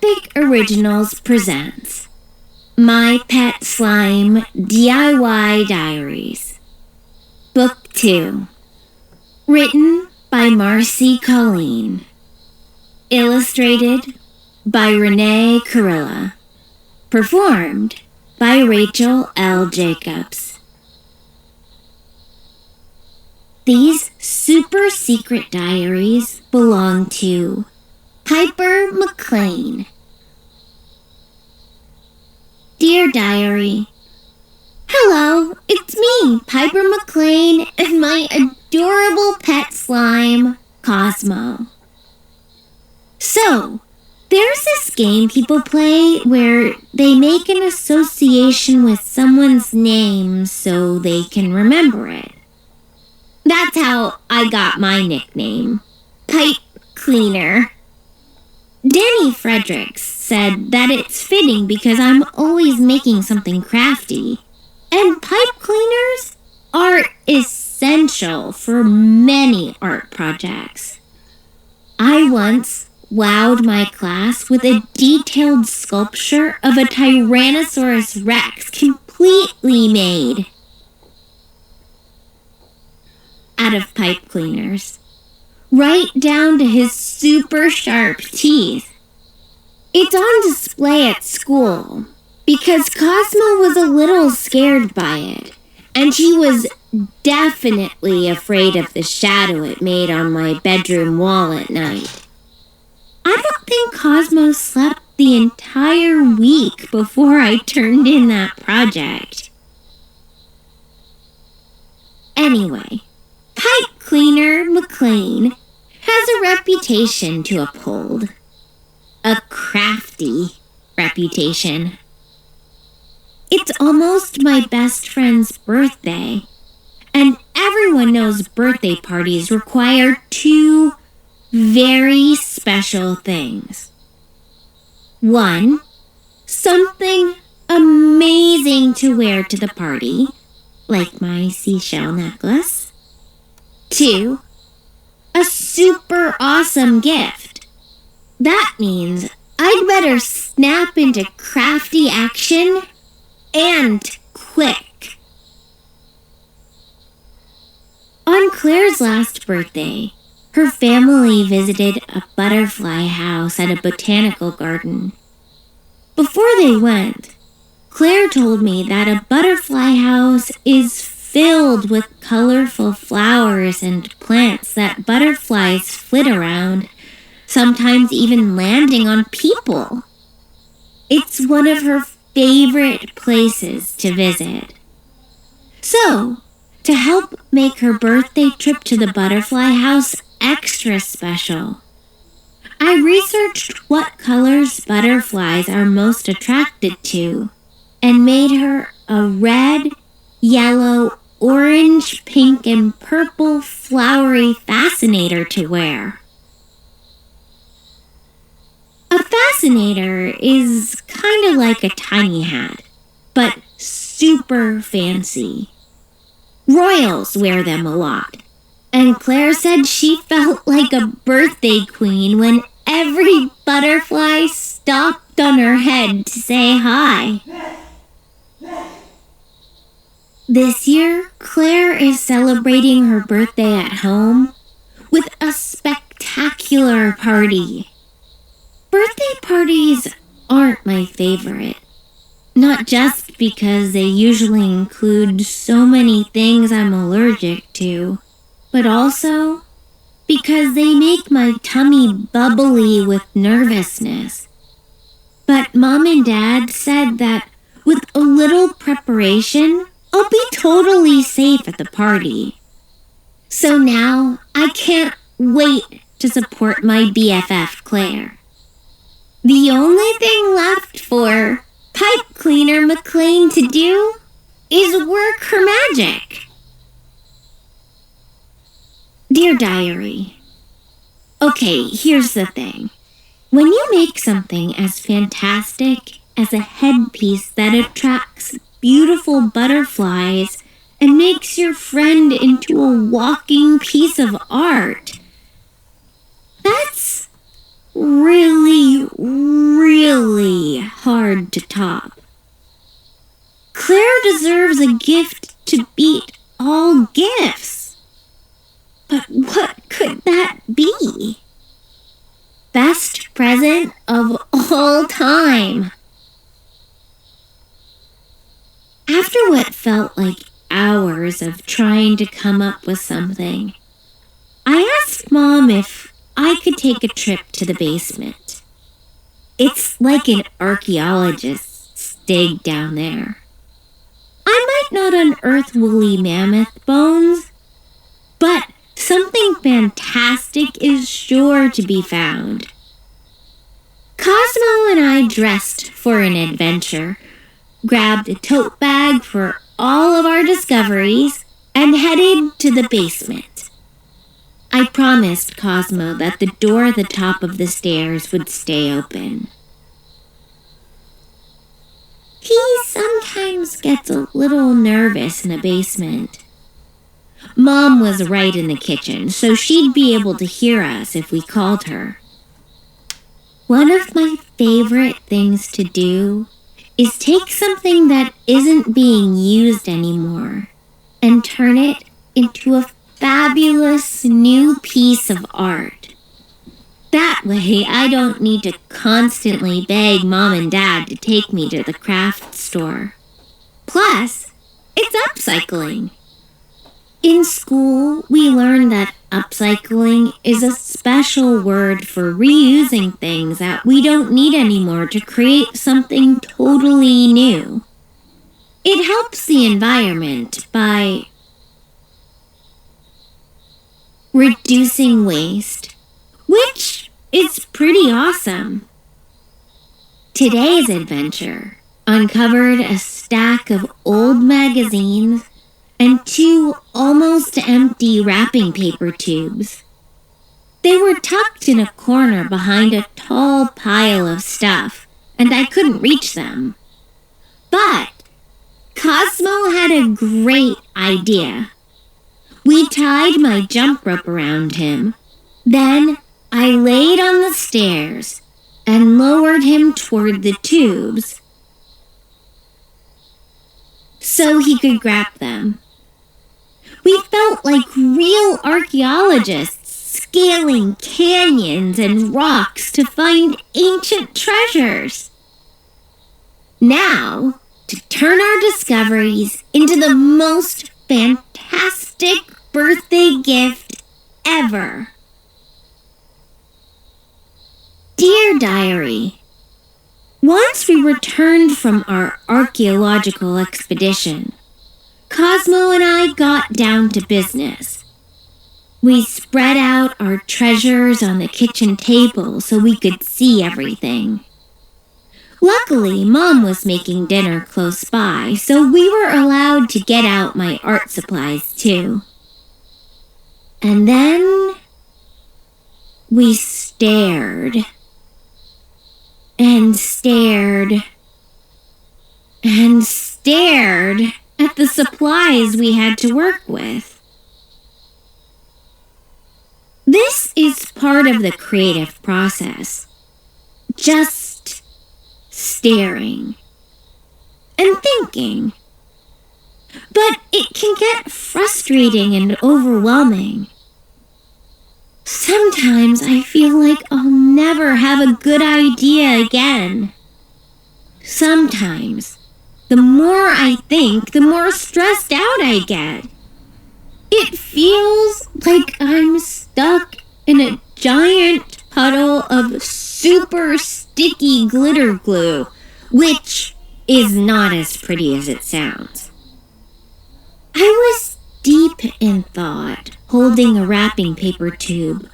Epic Originals presents My Pet Slime-DIY Diaries, Book 2, written by Marcy Colleen, illustrated by Renee Carilla, performed by Rachel L. Jacobs. These super secret diaries belong to Piper McLean. Dear Diary, hello, it's me, Piper McLean, and my adorable pet slime, Cosmo. So, there's this game people play where they make an association with someone's name so they can remember it. That's how I got my nickname, Pipe Cleaner. Danny Fredericks said that it's fitting because I'm always making something crafty, and pipe cleaners are essential for many art projects. I once wowed my class with a detailed sculpture of a Tyrannosaurus Rex completely made out of pipe cleaners, right down to his super sharp teeth. It's on display at school because Cosmo was a little scared by it, and he was definitely afraid of the shadow it made on my bedroom wall at night. I don't think Cosmo slept the entire week before I turned in that project. Anyway, Pipe Cleaner McLean has a reputation to uphold. A crafty reputation. It's almost my best friend's birthday, and everyone knows birthday parties require two very special things. One, something amazing to wear to the party, like my seashell necklace. Two, a super awesome gift. That means I'd better snap into crafty action and quick. On Claire's last birthday, her family visited a butterfly house at a botanical garden. Before they went, Claire told me that a butterfly house is filled with colorful flowers and plants that butterflies flit around, sometimes even landing on people. It's one of her favorite places to visit. So, to help make her birthday trip to the butterfly house extra special, I researched what colors butterflies are most attracted to and made her a red, yellow, orange, pink, and purple flowery fascinator to wear. A fascinator is kind of like a tiny hat, but super fancy. Royals wear them a lot, and Claire said she felt like a birthday queen when every butterfly stopped on her head to say hi. This year, Claire is celebrating her birthday at home with a spectacular party. Birthday parties aren't my favorite, not just because they usually include so many things I'm allergic to, but also because they make my tummy bubbly with nervousness. But Mom and Dad said that with a little preparation, I'll be totally safe at the party. So now I can't wait to support my BFF Claire. The only thing left for Pipe Cleaner McLean to do is work her magic. Dear Diary, okay, here's the thing. When you make something as fantastic as a headpiece that attracts beautiful butterflies and makes your friend into a walking piece of art, that's really hard to top. Claire deserves a gift to beat all gifts. But what could that be? Best present of all time. After what felt like hours of trying to come up with something, I asked Mom if I could take a trip to the basement. It's like an archaeologist's dig down there. I might not unearth woolly mammoth bones, but something fantastic is sure to be found. Cosmo and I dressed for an adventure, grabbed a tote bag for all of our discoveries, and headed to the basement. I promised Cosmo that the door at the top of the stairs would stay open. He sometimes gets a little nervous in the basement. Mom was right in the kitchen, so she'd be able to hear us if we called her. One of my favorite things to do is take something that isn't being used anymore and turn it into a fabulous new piece of art. That way, I don't need to constantly beg Mom and Dad to take me to the craft store. Plus, it's upcycling. In school, we learned that upcycling is a special word for reusing things that we don't need anymore to create something totally new. It helps the environment by reducing waste, which is pretty awesome. Today's adventure uncovered a stack of old magazines and 2 almost empty wrapping paper tubes. They were tucked in a corner behind a tall pile of stuff, and I couldn't reach them. But Cosmo had a great idea. We tied my jump rope around him. Then I laid on the stairs and lowered him toward the tubes so he could grab them. We felt like real archaeologists scaling canyons and rocks to find ancient treasures. Now, to turn our discoveries into the most fantastic birthday gift ever. Dear Diary, once we returned from our archaeological expedition, Cosmo and I got down to business. We spread out our treasures on the kitchen table so we could see everything. Luckily, Mom was making dinner close by, so we were allowed to get out my art supplies too. And then we stared and stared and stared at the supplies we had to work with. This is part of the creative process. Just staring and thinking. But it can get frustrating and overwhelming. Sometimes I feel like I'll never have a good idea again. Sometimes, the more I think, the more stressed out I get. It feels like I'm stuck in a giant puddle of super sticky glitter glue, which is not as pretty as it sounds. I was deep in thought, holding a wrapping paper tube,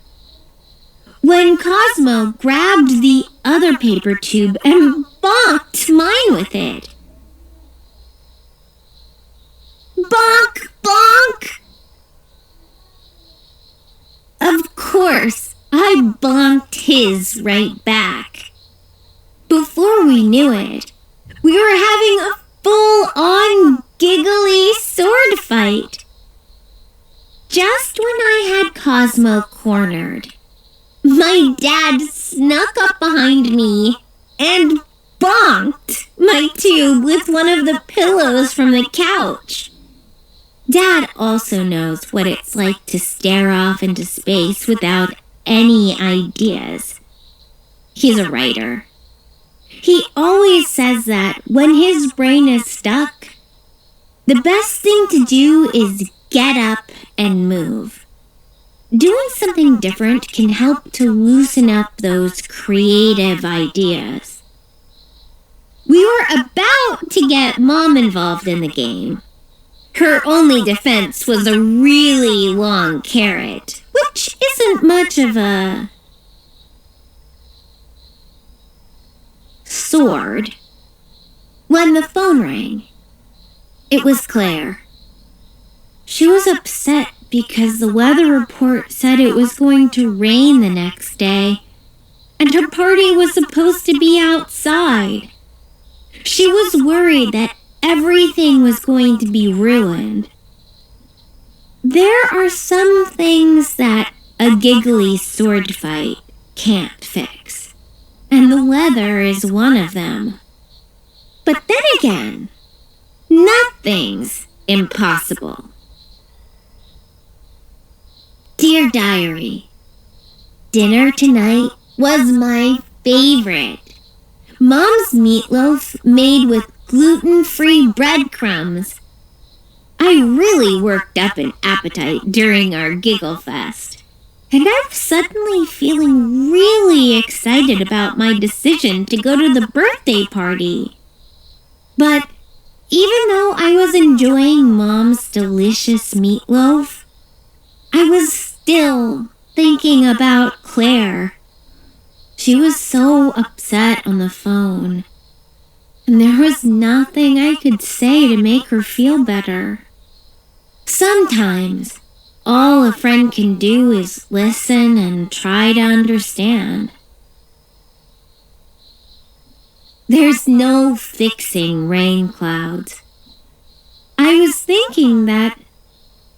when Cosmo grabbed the other paper tube and bonked mine with it. Bonk! Bonk! Of course, I bonked his right back. Before we knew it, we were having a full-on giggly sword fight. Just when I had Cosmo cornered, my dad snuck up behind me and bonked my tube with one of the pillows from the couch. Dad also knows what it's like to stare off into space without any ideas. He's a writer. He always says that when his brain is stuck, the best thing to do is get up and move. Doing something different can help to loosen up those creative ideas. We were about to get Mom involved in the game. Her only defense was a really long carrot, which isn't much of a sword. When the phone rang, it was Claire. She was upset because the weather report said it was going to rain the next day, and her party was supposed to be outside. She was worried that everything was going to be ruined. There are some things that a giggly sword fight can't fix, and the weather is one of them. But then again, nothing's impossible. Dear Diary, dinner tonight was my favorite. Mom's meatloaf made with gluten-free breadcrumbs. I really worked up an appetite during our giggle fest, and I'm suddenly feeling really excited about my decision to go to the birthday party. But even though I was enjoying Mom's delicious meatloaf, I was still thinking about Claire. She was so upset on the phone, and there was nothing I could say to make her feel better. Sometimes, all a friend can do is listen and try to understand. There's no fixing rain clouds. I was thinking that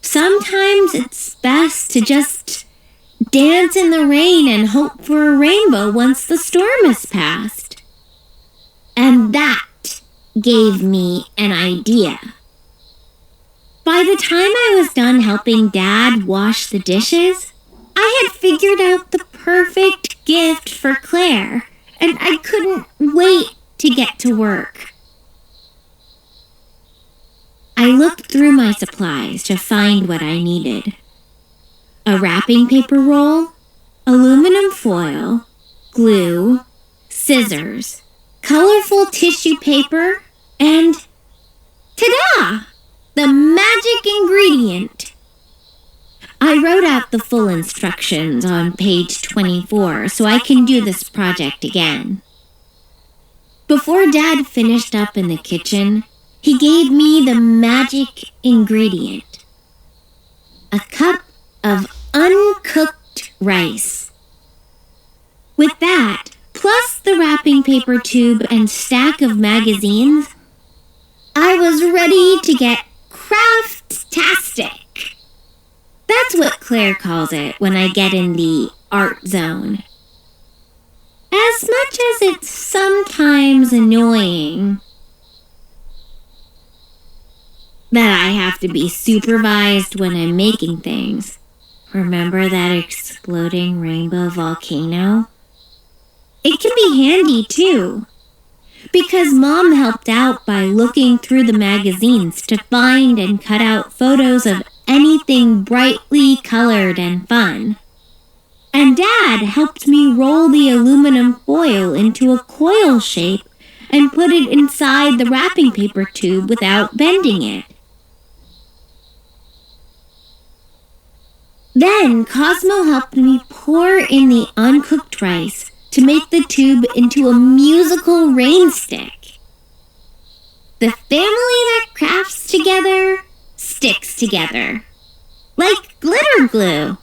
sometimes it's best to just dance in the rain and hope for a rainbow once the storm has passed. And that gave me an idea. By the time I was done helping Dad wash the dishes, I had figured out the perfect gift for Claire, and I couldn't wait to get to work. I looked through my supplies to find what I needed. A wrapping paper roll, aluminum foil, glue, scissors, colorful tissue paper, and ta-da! The magic ingredient. I wrote out the full instructions on page 24 so I can do this project again. Before Dad finished up in the kitchen, he gave me the magic ingredient. A cup of uncooked rice. With that, plus the wrapping paper tube and stack of magazines, I was ready to get craft-tastic. That's what Claire calls it when I get in the art zone. As much as it's sometimes annoying that I have to be supervised when I'm making things. Remember that exploding rainbow volcano? It can be handy too, because Mom helped out by looking through the magazines to find and cut out photos of anything brightly colored and fun. And Dad helped me roll the aluminum foil into a coil shape and put it inside the wrapping paper tube without bending it. Then Cosmo helped me pour in the uncooked rice to make the tube into a musical rainstick. The family that crafts together sticks together, like glitter glue.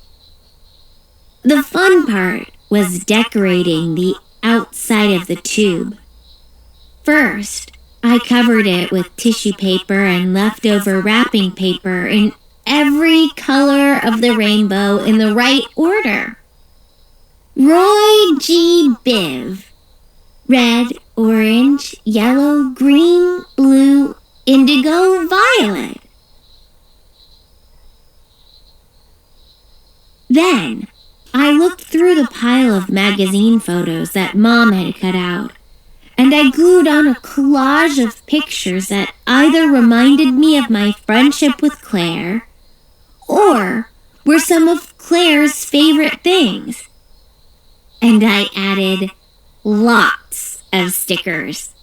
The fun part was decorating the outside of the tube. First, I covered it with tissue paper and leftover wrapping paper in every color of the rainbow in the right order. Roy G. Biv. Red, orange, yellow, green, blue, indigo, violet. Then, I looked through the pile of magazine photos that Mom had cut out, and I glued on a collage of pictures that either reminded me of my friendship with Claire, or were some of Claire's favorite things. And I added lots of stickers.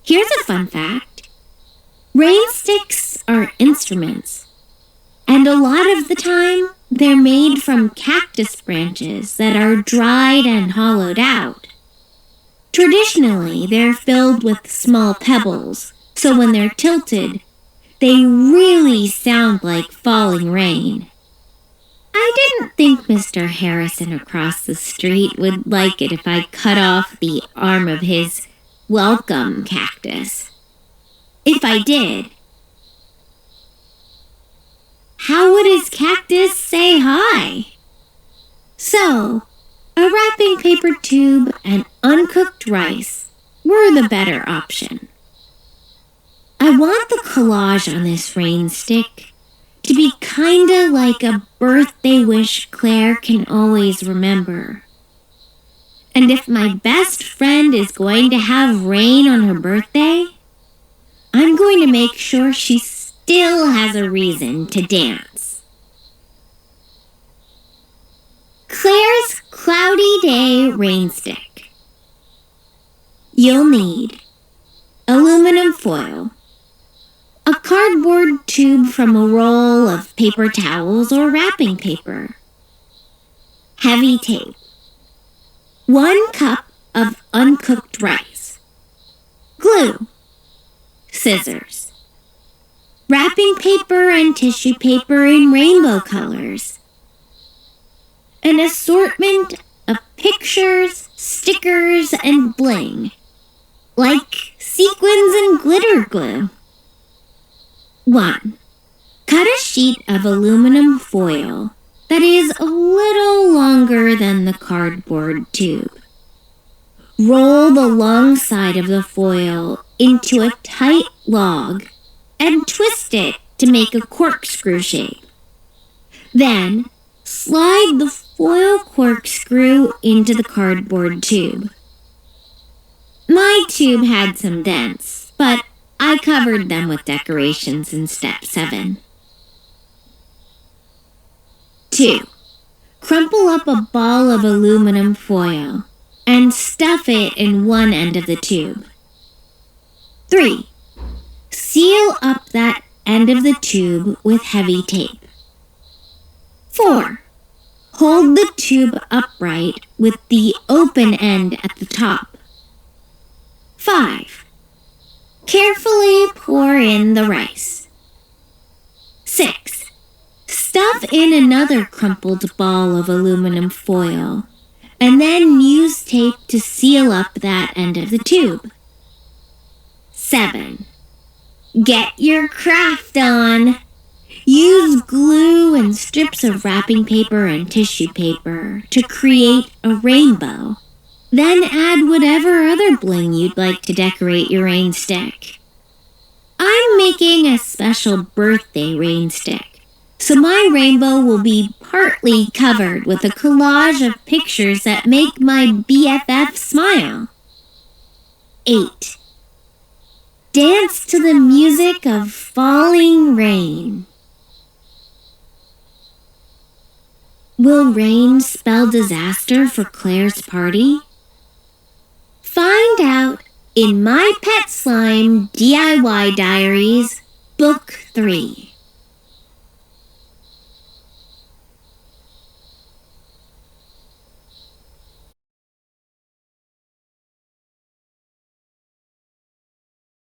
Here's a fun fact. Rainsticks are instruments, and a lot of the time, they're made from cactus branches that are dried and hollowed out. Traditionally, they're filled with small pebbles, so when they're tilted, they really sound like falling rain. I didn't think Mr. Harrison across the street would like it if I cut off the arm of his welcome cactus. If I did, how would his cactus say hi? So, a wrapping paper tube and uncooked rice were the better option. I want the collage on this Rainstick to be kinda like a birthday wish Claire can always remember. And if my best friend is going to have rain on her birthday, I'm going to make sure she still has a reason to dance. Claire's Cloudy Day Rainstick. You'll need aluminum foil, a cardboard tube from a roll of paper towels or wrapping paper, heavy tape, 1 cup of uncooked rice, glue, scissors, wrapping paper and tissue paper in rainbow colors, an assortment of pictures, stickers, and bling, like sequins and glitter glue. 1. Cut a sheet of aluminum foil that is a little longer than the cardboard tube. Roll the long side of the foil into a tight log and twist it to make a corkscrew shape. Then, slide the foil corkscrew into the cardboard tube. My tube had some dents, but I covered them with decorations in step 7. 2. Crumple up a ball of aluminum foil and stuff it in one end of the tube. 3. Seal up that end of the tube with heavy tape. 4. Hold the tube upright with the open end at the top. 5. Carefully pour in the rice. 6. Stuff in another crumpled ball of aluminum foil, and then use tape to seal up that end of the tube. 7. Get your craft on! Use glue and strips of wrapping paper and tissue paper to create a rainbow. Then add whatever other bling you'd like to decorate your Rainstick. I'm making a special birthday Rainstick, so my rainbow will be partly covered with a collage of pictures that make my BFF smile. 8. Dance to the music of falling rain. Will rain spell disaster for Claire's party? Find out in my Pet Slime DIY Diaries, Book 3.